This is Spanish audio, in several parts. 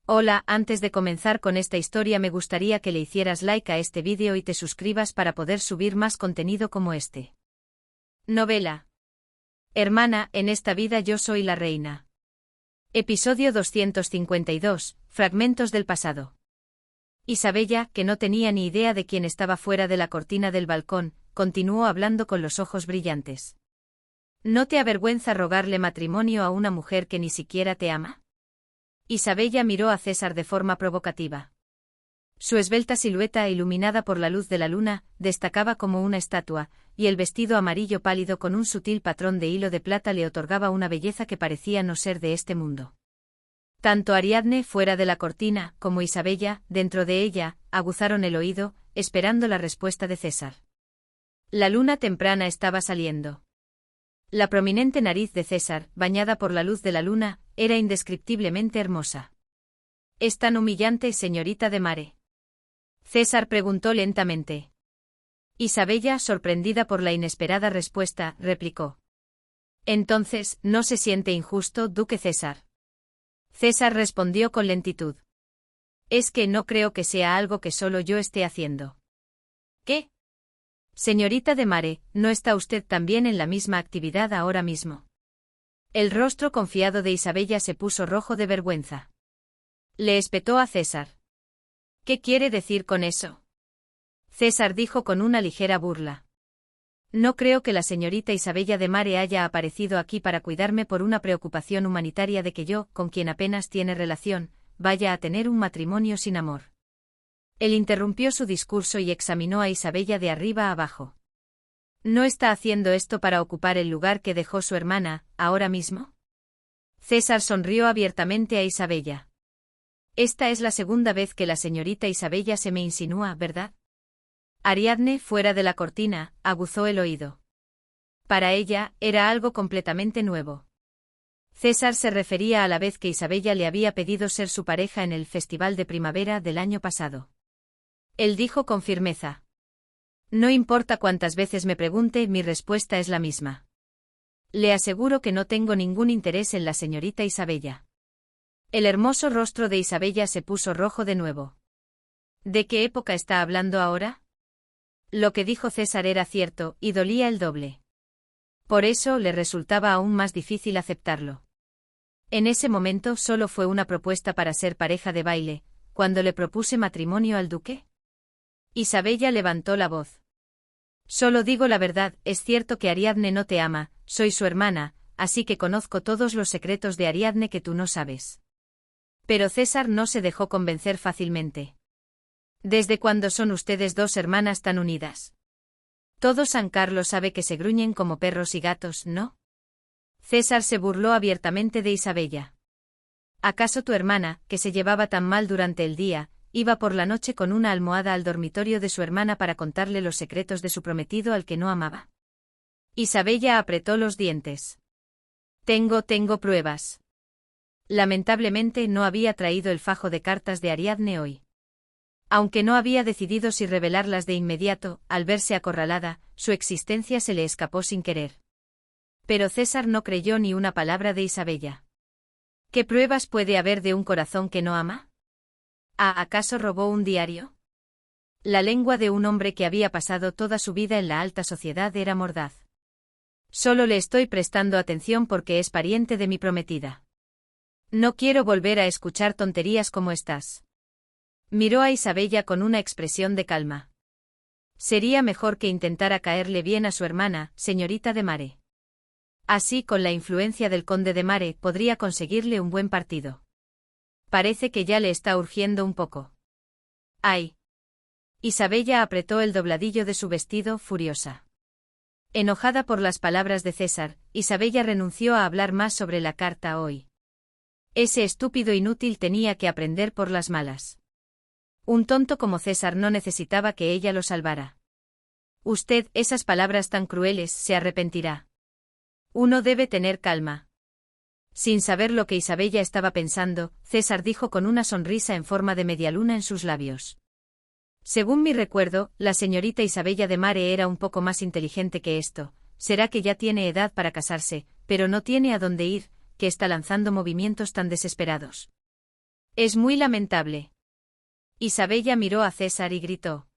Hola, antes de comenzar con esta historia me gustaría que le hicieras like a este vídeo y te suscribas para poder subir más contenido como este. Novela. Hermana, en esta vida yo soy la reina. Episodio 252, Fragmentos del pasado. Isabella, que no tenía ni idea de quién estaba fuera de la cortina del balcón, continuó hablando con los ojos brillantes. ¿No te avergüenza rogarle matrimonio a una mujer que ni siquiera te ama? Isabella miró a César de forma provocativa. Su esbelta silueta, iluminada por la luz de la luna, destacaba como una estatua, y el vestido amarillo pálido con un sutil patrón de hilo de plata le otorgaba una belleza que parecía no ser de este mundo. Tanto Ariadne, fuera de la cortina, como Isabella, dentro de ella, aguzaron el oído, esperando la respuesta de César. La luna temprana estaba saliendo. La prominente nariz de César, bañada por la luz de la luna, era indescriptiblemente hermosa. ¿Es tan humillante, señorita de Mare? César preguntó lentamente. Isabella, sorprendida por la inesperada respuesta, replicó. Entonces, ¿no se siente injusto, duque César? César respondió con lentitud. Es que no creo que sea algo que solo yo esté haciendo. ¿Qué? Señorita de Mare, ¿no está usted también en la misma actividad ahora mismo? El rostro confiado de Isabella se puso rojo de vergüenza. Le espetó a César. ¿Qué quiere decir con eso? César dijo con una ligera burla. No creo que la señorita Isabella de Mare haya aparecido aquí para cuidarme por una preocupación humanitaria de que yo, con quien apenas tiene relación, vaya a tener un matrimonio sin amor. Él interrumpió su discurso y examinó a Isabella de arriba a abajo. ¿No está haciendo esto para ocupar el lugar que dejó su hermana, ahora mismo? César sonrió abiertamente a Isabella. Esta es la segunda vez que la señorita Isabella se me insinúa, ¿verdad? Ariadne, fuera de la cortina, aguzó el oído. Para ella, era algo completamente nuevo. César se refería a la vez que Isabella le había pedido ser su pareja en el Festival de Primavera del año pasado. Él dijo con firmeza. No importa cuántas veces me pregunte, mi respuesta es la misma. Le aseguro que no tengo ningún interés en la señorita Isabella. El hermoso rostro de Isabella se puso rojo de nuevo. ¿De qué época está hablando ahora? Lo que dijo César era cierto, y dolía el doble. Por eso le resultaba aún más difícil aceptarlo. En ese momento solo fue una propuesta para ser pareja de baile, cuando le propuse matrimonio al duque. Isabella levantó la voz. Solo digo la verdad, es cierto que Ariadne no te ama, soy su hermana, así que conozco todos los secretos de Ariadne que tú no sabes. Pero César no se dejó convencer fácilmente. ¿Desde cuándo son ustedes dos hermanas tan unidas? Todo San Carlos sabe que se gruñen como perros y gatos, ¿no? César se burló abiertamente de Isabella. ¿Acaso tu hermana, que se llevaba tan mal durante el día, iba por la noche con una almohada al dormitorio de su hermana para contarle los secretos de su prometido al que no amaba? Isabella apretó los dientes. Tengo pruebas. Lamentablemente no había traído el fajo de cartas de Ariadne hoy. Aunque no había decidido si revelarlas de inmediato, al verse acorralada, su existencia se le escapó sin querer. Pero César no creyó ni una palabra de Isabella. ¿Qué pruebas puede haber de un corazón que no ama? ¿Acaso robó un diario? La lengua de un hombre que había pasado toda su vida en la alta sociedad era mordaz. Solo le estoy prestando atención porque es pariente de mi prometida. No quiero volver a escuchar tonterías como estas. Miró a Isabella con una expresión de calma. Sería mejor que intentara caerle bien a su hermana, señorita de Mare. Así, con la influencia del conde de Mare, podría conseguirle un buen partido. Parece que ya le está urgiendo un poco. ¡Ay! Isabella apretó el dobladillo de su vestido, furiosa. Enojada por las palabras de César, Isabella renunció a hablar más sobre la carta hoy. Ese estúpido inútil tenía que aprender por las malas. Un tonto como César no necesitaba que ella lo salvara. Usted, esas palabras tan crueles, se arrepentirá. Uno debe tener calma. Sin saber lo que Isabella estaba pensando, César dijo con una sonrisa en forma de medialuna en sus labios. Según mi recuerdo, la señorita Isabella de Mare era un poco más inteligente que esto. Será que ya tiene edad para casarse, pero no tiene a dónde ir, que está lanzando movimientos tan desesperados. Es muy lamentable. Isabella miró a César y gritó.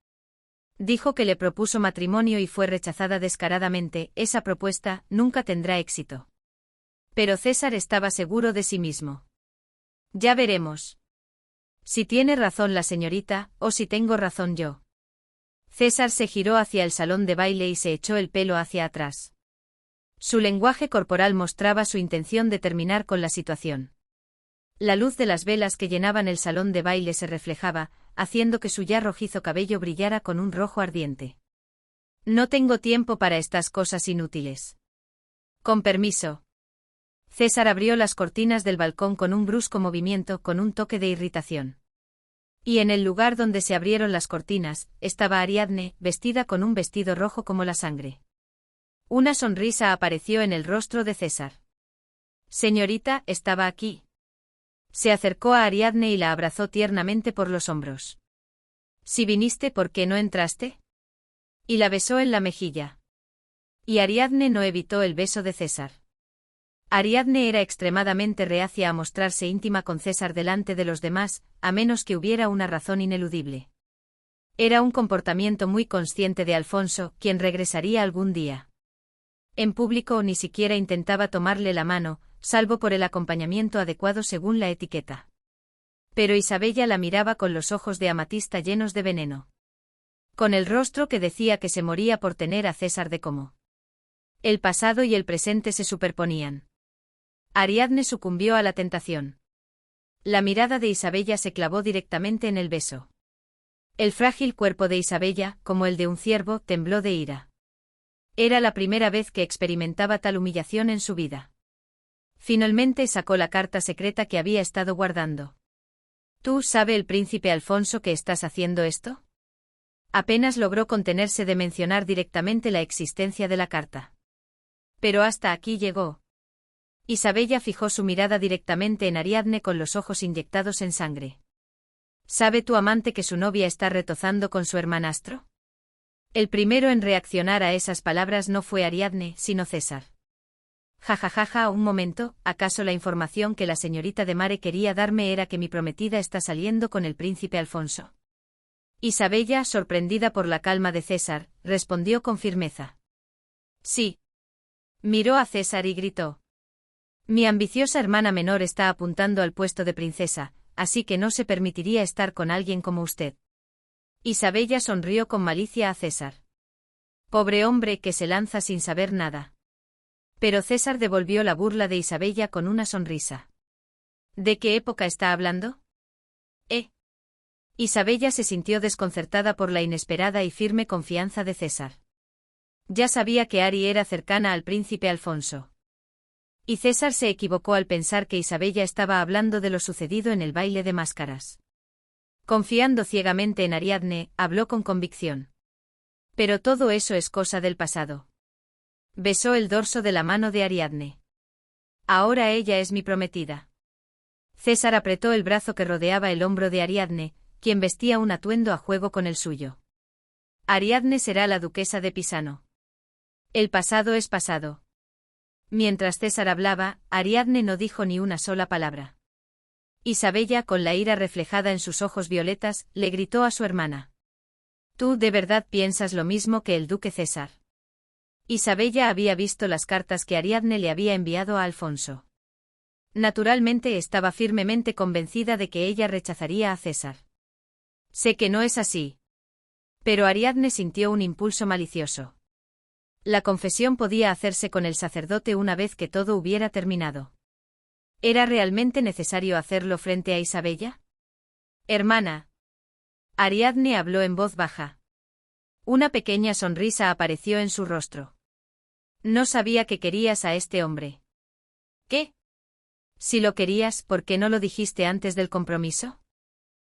Dijo que le propuso matrimonio y fue rechazada descaradamente. Esa propuesta nunca tendrá éxito. Pero César estaba seguro de sí mismo. Ya veremos. Si tiene razón la señorita, o si tengo razón yo. César se giró hacia el salón de baile y se echó el pelo hacia atrás. Su lenguaje corporal mostraba su intención de terminar con la situación. La luz de las velas que llenaban el salón de baile se reflejaba, haciendo que su ya rojizo cabello brillara con un rojo ardiente. No tengo tiempo para estas cosas inútiles. Con permiso. César abrió las cortinas del balcón con un brusco movimiento, con un toque de irritación. Y en el lugar donde se abrieron las cortinas, estaba Ariadne, vestida con un vestido rojo como la sangre. Una sonrisa apareció en el rostro de César. Señorita, estaba aquí. Se acercó a Ariadne y la abrazó tiernamente por los hombros. Si viniste, ¿por qué no entraste? Y la besó en la mejilla. Y Ariadne no evitó el beso de César. Ariadne era extremadamente reacia a mostrarse íntima con César delante de los demás, a menos que hubiera una razón ineludible. Era un comportamiento muy consciente de Alfonso, quien regresaría algún día. En público ni siquiera intentaba tomarle la mano, salvo por el acompañamiento adecuado según la etiqueta. Pero Isabella la miraba con los ojos de amatista llenos de veneno. Con el rostro que decía que se moría por tener a César de como. El pasado y el presente se superponían. Ariadne sucumbió a la tentación. La mirada de Isabella se clavó directamente en el beso. El frágil cuerpo de Isabella, como el de un ciervo, tembló de ira. Era la primera vez que experimentaba tal humillación en su vida. Finalmente sacó la carta secreta que había estado guardando. ¿Tú sabe el príncipe Alfonso que estás haciendo esto? Apenas logró contenerse de mencionar directamente la existencia de la carta. Pero hasta aquí llegó. Isabella fijó su mirada directamente en Ariadne con los ojos inyectados en sangre. ¿Sabe tu amante que su novia está retozando con su hermanastro? El primero en reaccionar a esas palabras no fue Ariadne, sino César. Jajajaja, un momento, ¿acaso la información que la señorita de Mare quería darme era que mi prometida está saliendo con el príncipe Alfonso? Isabella, sorprendida por la calma de César, respondió con firmeza. Sí. Miró a César y gritó. Mi ambiciosa hermana menor está apuntando al puesto de princesa, así que no se permitiría estar con alguien como usted. Isabella sonrió con malicia a César. Pobre hombre que se lanza sin saber nada. Pero César devolvió la burla de Isabella con una sonrisa. ¿De qué época está hablando? Isabella se sintió desconcertada por la inesperada y firme confianza de César. Ya sabía que Ari era cercana al príncipe Alfonso. Y César se equivocó al pensar que Isabella estaba hablando de lo sucedido en el baile de máscaras. Confiando ciegamente en Ariadne, habló con convicción. Pero todo eso es cosa del pasado. Besó el dorso de la mano de Ariadne. Ahora ella es mi prometida. César apretó el brazo que rodeaba el hombro de Ariadne, quien vestía un atuendo a juego con el suyo. Ariadne será la duquesa de Pisano. El pasado es pasado. Mientras César hablaba, Ariadne no dijo ni una sola palabra. Isabella, con la ira reflejada en sus ojos violetas, le gritó a su hermana. ¿Tú de verdad piensas lo mismo que el duque César? Isabella había visto las cartas que Ariadne le había enviado a Alfonso. Naturalmente estaba firmemente convencida de que ella rechazaría a César. Sé que no es así. Pero Ariadne sintió un impulso malicioso. La confesión podía hacerse con el sacerdote una vez que todo hubiera terminado. ¿Era realmente necesario hacerlo frente a Isabella? Hermana. Ariadne habló en voz baja. Una pequeña sonrisa apareció en su rostro. No sabía que querías a este hombre. ¿Qué? Si lo querías, ¿por qué no lo dijiste antes del compromiso?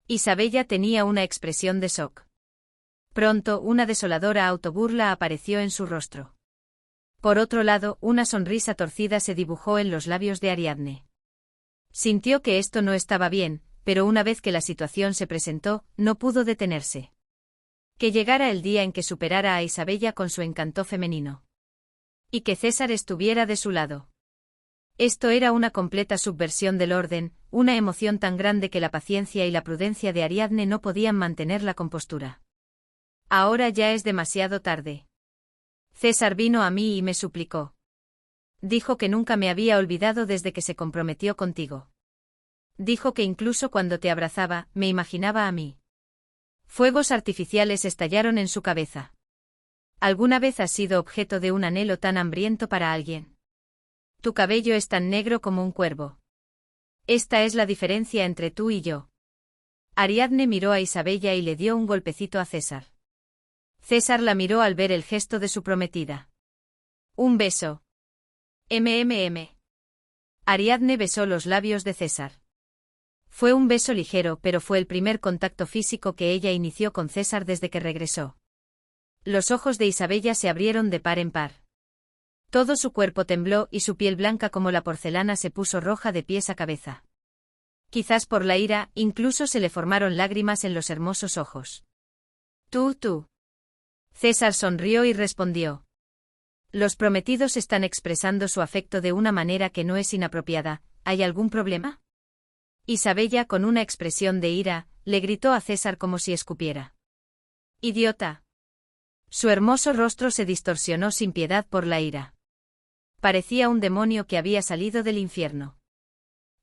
Isabella tenía una expresión de shock. Pronto, una desoladora autoburla apareció en su rostro. Por otro lado, una sonrisa torcida se dibujó en los labios de Ariadne. Sintió que esto no estaba bien, pero una vez que la situación se presentó, no pudo detenerse. Que llegara el día en que superara a Isabella con su encanto femenino. Y que César estuviera de su lado. Esto era una completa subversión del orden, una emoción tan grande que la paciencia y la prudencia de Ariadne no podían mantener la compostura. Ahora ya es demasiado tarde. César vino a mí y me suplicó. Dijo que nunca me había olvidado desde que se comprometió contigo. Dijo que incluso cuando te abrazaba, me imaginaba a mí. Fuegos artificiales estallaron en su cabeza. ¿Alguna vez has sido objeto de un anhelo tan hambriento para alguien? Tu cabello es tan negro como un cuervo. Esta es la diferencia entre tú y yo. Ariadne miró a Isabella y le dio un golpecito a César. César la miró al ver el gesto de su prometida. Un beso. MMM. Ariadne besó los labios de César. Fue un beso ligero, pero fue el primer contacto físico que ella inició con César desde que regresó. Los ojos de Isabella se abrieron de par en par. Todo su cuerpo tembló y su piel blanca como la porcelana se puso roja de pies a cabeza. Quizás por la ira, incluso se le formaron lágrimas en los hermosos ojos. Tú. César sonrió y respondió. Los prometidos están expresando su afecto de una manera que no es inapropiada. ¿Hay algún problema? Isabella, con una expresión de ira, le gritó a César como si escupiera. ¡Idiota! Su hermoso rostro se distorsionó sin piedad por la ira. Parecía un demonio que había salido del infierno.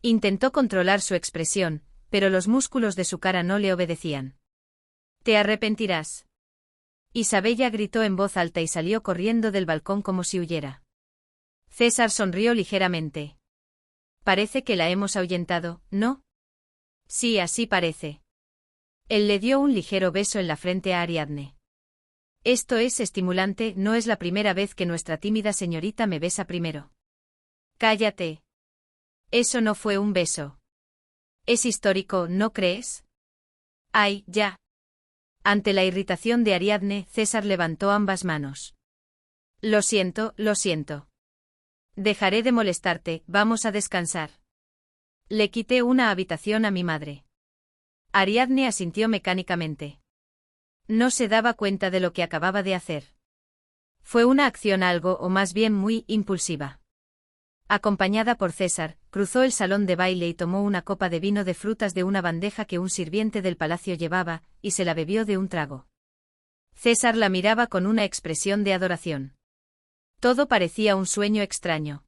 Intentó controlar su expresión, pero los músculos de su cara no le obedecían. Te arrepentirás. Isabella gritó en voz alta y salió corriendo del balcón como si huyera. César sonrió ligeramente. Parece que la hemos ahuyentado, ¿no? Sí, así parece. Él le dio un ligero beso en la frente a Ariadne. Esto es estimulante, no es la primera vez que nuestra tímida señorita me besa primero. Cállate. Eso no fue un beso. Es histórico, ¿no crees? Ay, ya. Ante la irritación de Ariadne, César levantó ambas manos. Lo siento. Dejaré de molestarte, vamos a descansar. Le quité una habitación a mi madre. Ariadne asintió mecánicamente. No se daba cuenta de lo que acababa de hacer. Fue una acción algo o más bien muy impulsiva. Acompañada por César, cruzó el salón de baile y tomó una copa de vino de frutas de una bandeja que un sirviente del palacio llevaba, y se la bebió de un trago. César la miraba con una expresión de adoración. Todo parecía un sueño extraño.